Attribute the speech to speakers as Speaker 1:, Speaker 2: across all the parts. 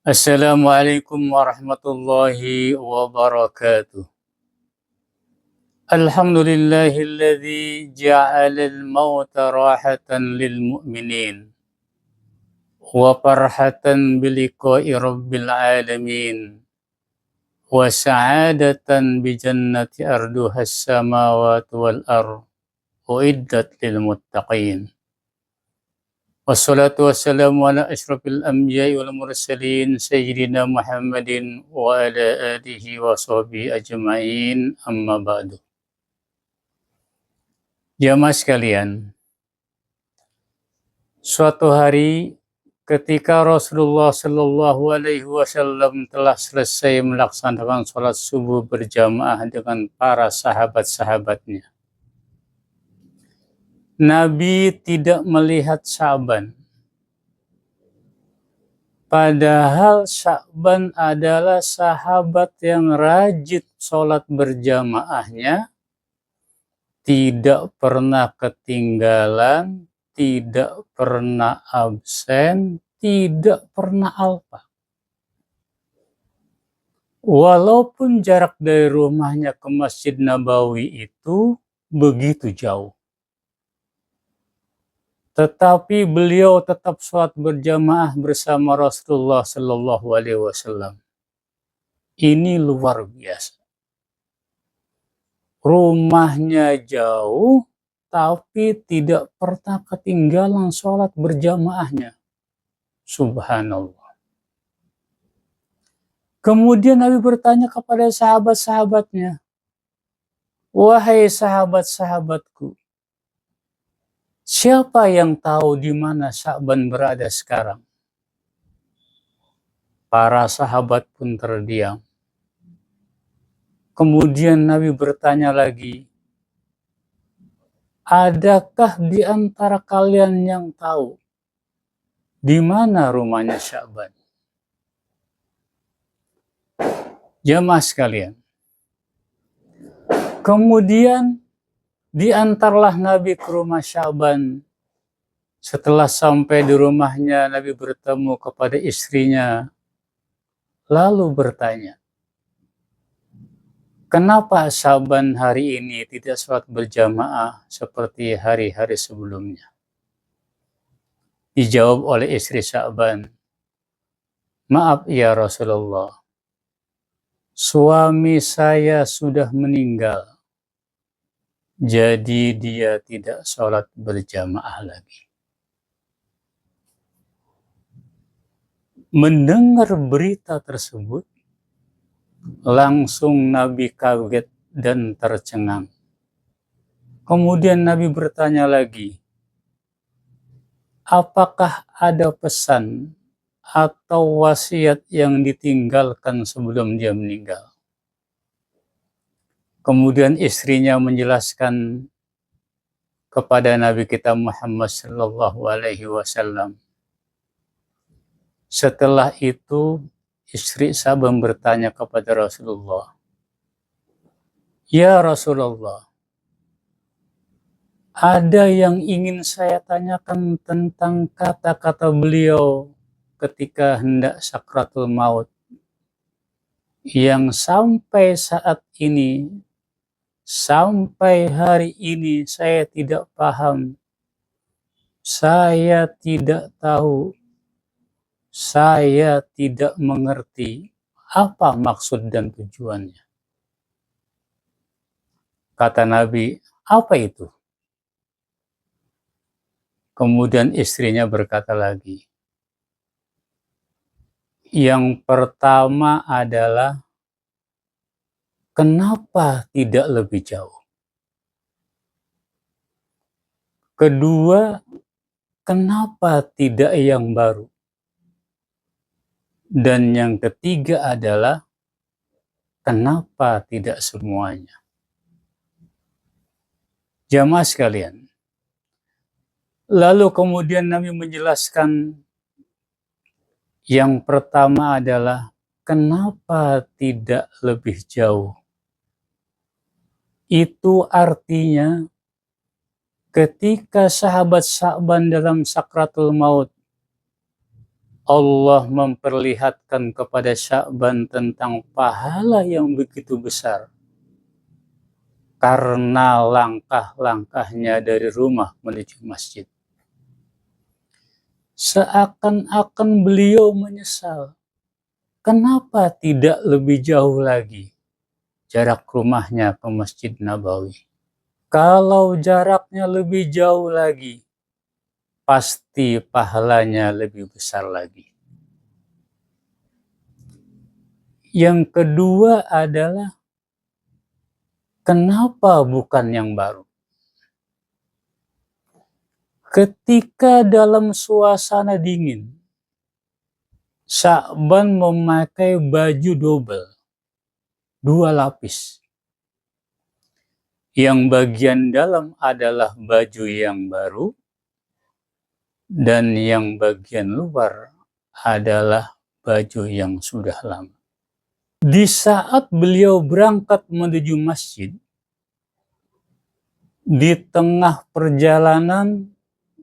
Speaker 1: Assalamualaikum warahmatullahi wabarakatuh. Alhamdulillahilladzi ja'alal mauta rahatan lil mu'minin wa farhatan biliqa'i rabbil alamin wa sa'adatan bi jannati arduhas samawati wal ardh uiddat lil muttaqin. Wassalatu wassalamu ala asyrafil anbiya'i wal mursalin sayyidina Muhammadin wa ala alihi wa sahbihi ajma'in, amma ba'du. Jamaah sekalian, suatu hari ketika Rasulullah Shallallahu Alaihi Wasallam telah selesai melaksanakan sholat subuh berjamaah dengan para sahabat-sahabatnya, Nabi tidak melihat Sya'ban. Padahal Sya'ban adalah sahabat yang rajin sholat berjamaahnya, tidak pernah ketinggalan, tidak pernah absen, tidak pernah alpa. Walaupun jarak dari rumahnya ke Masjid Nabawi itu begitu jauh, tetapi beliau tetap sholat berjamaah bersama Rasulullah Shallallahu Alaihi Wasallam. Ini luar biasa. Rumahnya jauh, tapi tidak pernah ketinggalan sholat berjamaahnya. Subhanallah. Kemudian Nabi bertanya kepada sahabat-sahabatnya, "Wahai sahabat-sahabatku, siapa yang tahu di mana Sya'ban berada sekarang?" Para sahabat pun terdiam. Kemudian Nabi bertanya lagi, "Adakah di antara kalian yang tahu di mana rumahnya Sya'ban?" Jamaah sekalian, kemudian diantarlah Nabi ke rumah Sya'ban. Setelah sampai di rumahnya, Nabi bertemu kepada istrinya, lalu bertanya, "Kenapa Sya'ban hari ini tidak sholat berjamaah seperti hari-hari sebelumnya?" Dijawab oleh istri Sya'ban, "Maaf ya Rasulullah, suami saya sudah meninggal, jadi dia tidak sholat berjamaah lagi." Mendengar berita tersebut, langsung Nabi kaget dan tercengang. Kemudian Nabi bertanya lagi, "Apakah ada pesan atau wasiat yang ditinggalkan sebelum dia meninggal?" Kemudian istrinya menjelaskan kepada Nabi kita Muhammad Sallallahu Alaihi Wasallam. Setelah itu istri Sya'ban bertanya kepada Rasulullah, "Ya Rasulullah, ada yang ingin saya tanyakan tentang kata-kata beliau ketika hendak sakratul maut, yang sampai saat ini, sampai hari ini saya tidak paham, saya tidak tahu, saya tidak mengerti apa maksud dan tujuannya." Kata Nabi, "Apa itu?" Kemudian istrinya berkata lagi, "Yang pertama adalah, kenapa tidak lebih jauh? Kedua, kenapa tidak yang baru? Dan yang ketiga adalah, kenapa tidak semuanya?" Jamaah sekalian, lalu kemudian Nabi menjelaskan, yang pertama adalah, kenapa tidak lebih jauh? Itu artinya ketika sahabat Sya'ban dalam sakratul maut, Allah memperlihatkan kepada Sya'ban tentang pahala yang begitu besar karena langkah-langkahnya dari rumah menuju masjid. Seakan-akan beliau menyesal, kenapa tidak lebih jauh lagi jarak rumahnya ke Masjid Nabawi? Kalau jaraknya lebih jauh lagi, pasti pahalanya lebih besar lagi. Yang kedua adalah, kenapa bukan yang baru? Ketika dalam suasana dingin, Sya'ban memakai baju double, 2 lapis. Yang bagian dalam adalah baju yang baru, dan yang bagian luar adalah baju yang sudah lama. Di saat beliau berangkat menuju masjid, di tengah perjalanan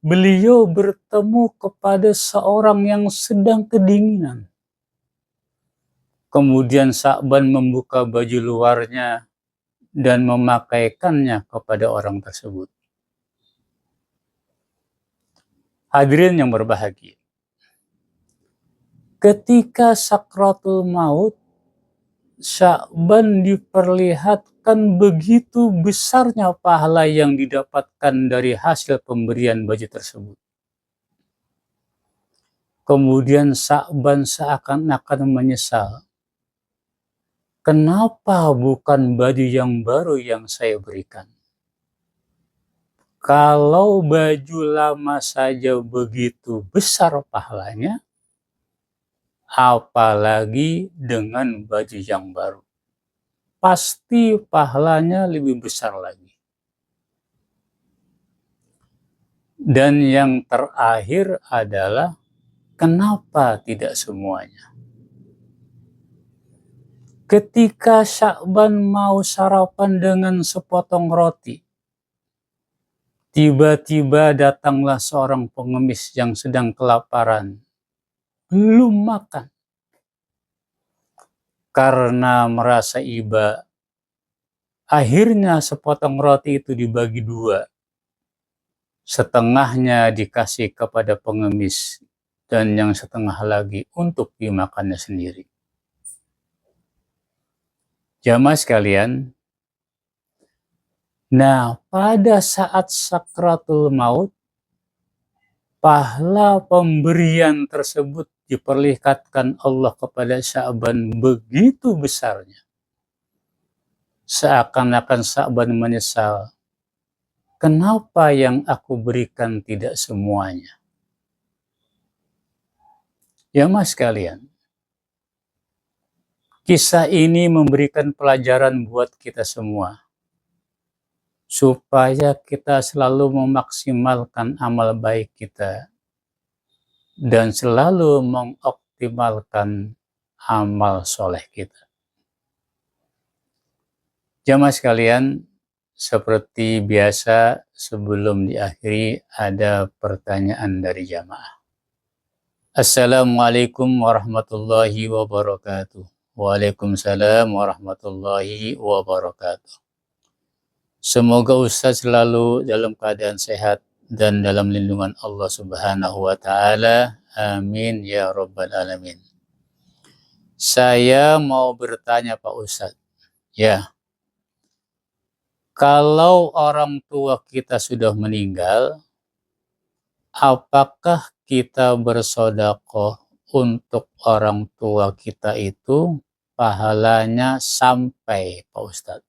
Speaker 1: beliau bertemu kepada seorang yang sedang kedinginan. Kemudian Sya'ban membuka baju luarnya dan memakaikannya kepada orang tersebut. Hadirin yang berbahagia, ketika sakratul maut, Sya'ban diperlihatkan begitu besarnya pahala yang didapatkan dari hasil pemberian baju tersebut. Kemudian Sya'ban seakan-akan menyesal, kenapa bukan baju yang baru yang saya berikan? Kalau baju lama saja begitu besar pahalanya, apalagi dengan baju yang baru. Pasti pahalanya lebih besar lagi. Dan yang terakhir adalah, kenapa tidak semuanya? Ketika Sya'ban mau sarapan dengan sepotong roti, tiba-tiba datanglah seorang pengemis yang sedang kelaparan, belum makan. Karena merasa iba, akhirnya sepotong roti itu dibagi 2. Setengahnya dikasih kepada pengemis, dan yang setengah lagi untuk dimakannya sendiri. Jamaah sekalian, nah pada saat sakratul maut, pahala pemberian tersebut diperlihatkan Allah kepada Sya'ban begitu besarnya. Seakan-akan Sya'ban menyesal, kenapa yang aku berikan tidak semuanya? Jamaah sekalian, kisah ini memberikan pelajaran buat kita semua, supaya kita selalu memaksimalkan amal baik kita dan selalu mengoptimalkan amal soleh kita. Jamaah sekalian, seperti biasa sebelum diakhiri ada pertanyaan dari jamaah. Assalamualaikum warahmatullahi wabarakatuh. Waalaikumsalam warahmatullahi wabarakatuh. Semoga Ustaz selalu dalam keadaan sehat dan dalam lindungan Allah Subhanahu wa Ta'ala. Amin ya Rabbal Alamin. Saya mau bertanya Pak Ustaz. Ya, kalau orang tua kita sudah meninggal, apakah kita bersedekah untuk orang tua kita itu pahalanya sampai Pak Ustaz?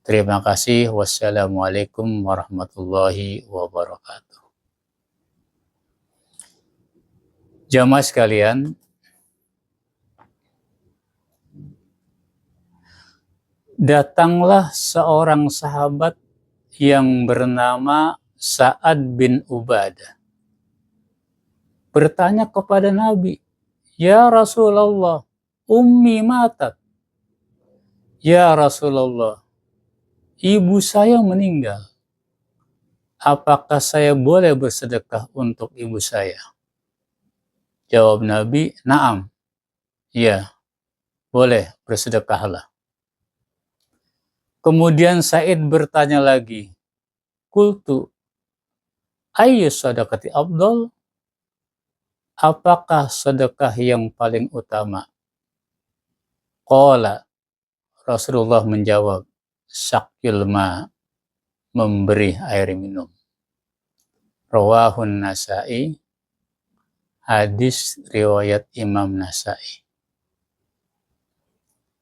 Speaker 1: Terima kasih. Wassalamualaikum warahmatullahi wabarakatuh. Jamaah sekalian, datanglah seorang sahabat yang bernama Sa'ad bin Ubadah bertanya kepada Nabi, "Ya Rasulullah, ummi matat." "Ya Rasulullah, ibu saya meninggal. Apakah saya boleh bersedekah untuk ibu saya?" Jawab Nabi, "Na'am, ya, boleh, bersedekahlah." Kemudian Sa'id bertanya lagi, "Qultu, ayyu sadaqati afdal?" Apakah sedekah yang paling utama? Qala, Rasulullah menjawab, "Syaqyul ma", memberi air minum. Rawahun Nasa'i, hadis riwayat Imam Nasa'i.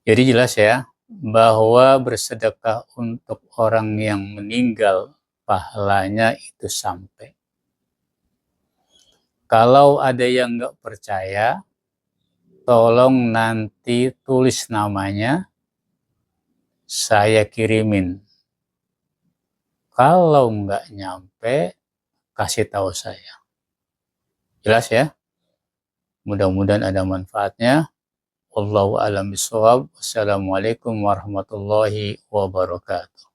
Speaker 1: Jadi jelas ya, bahwa bersedekah untuk orang yang meninggal, pahalanya itu sampai. Kalau ada yang nggak percaya, tolong nanti tulis namanya, saya kirimin. Kalau nggak nyampe, kasih tahu saya. Jelas ya? Mudah-mudahan ada manfaatnya. Wallahu a'lam bishawab. Wassalamualaikum warahmatullahi wabarakatuh.